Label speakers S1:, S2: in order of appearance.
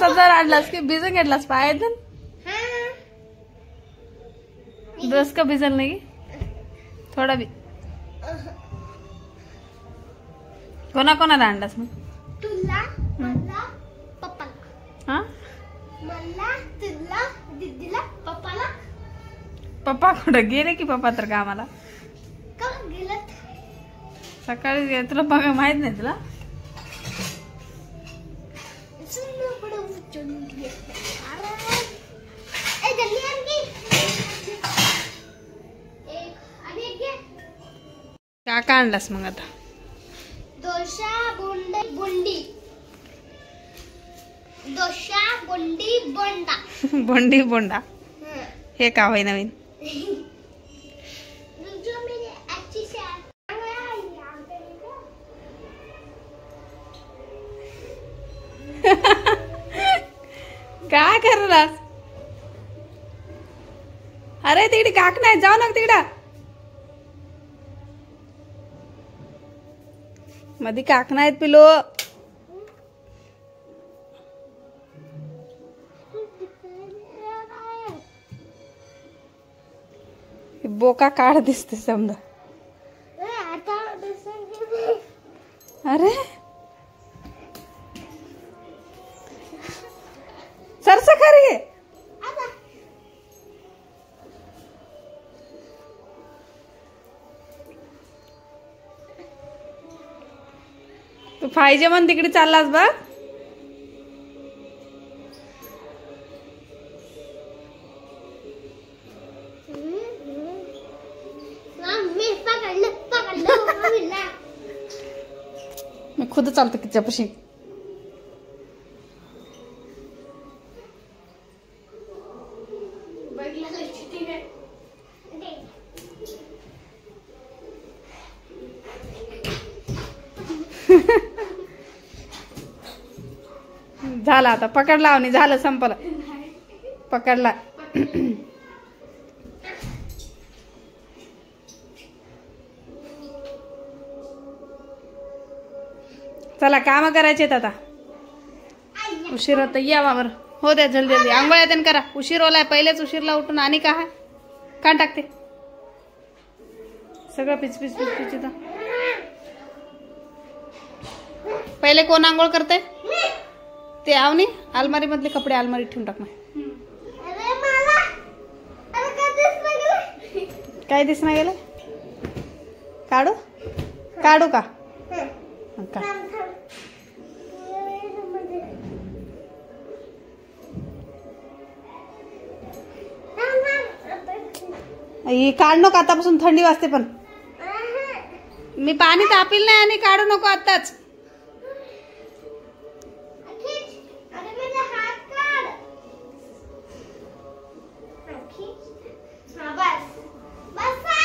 S1: जर आणलास की भिजून घेतलास पायात ड्रेस का भिजल नाही थोडा बी कोणाला आणलास मग
S2: तुला मला पप्पाला
S1: हा
S2: मला तुला दीदीला पप्पाला
S1: पप्पा कुठं गेले की पप्पा तर कामाला
S2: का गेलं
S1: सकाळी गेले तुला बघा माहित नाही तुला काका आणलास मग आता
S2: दोशा बोंडी दोशा बोंडी बोंडा
S1: बोंडी बोंडा हे का होय नवीन
S2: जो मेरी अच्छी से
S1: काय करलास अरे तिकडे काक नाही जाऊ नका तिकडं मध्ये काक नाहीत पिलो बोका काढ दिसते समजा अरे सरसका रे तू पाहिजे म्हण तिकडे चाललास बघ मी खुद चालतो तिच्यापाशी झाला आता पकडला आणि झालं संपलं पकडला चला काम करायचे आता उशीर होता या वर हो द्या जल्दी जल्दी आंघोळ्या त्यान करा उशीर होलाय पहिलेच उशीरला उठून आणि का कान टाकते सगळं पिच पिच पिच पिच इथं पहिले कोण आंघोळ करते ते आवनी अलमारी मधले कपडे अलमारीत ठेवून टाक मग काय दिस नाही गेलं काढू काढू का ही काढ नको आतापासून थंडी वाजते पण मी पाणी तापील नाही आणि काढू नको आताच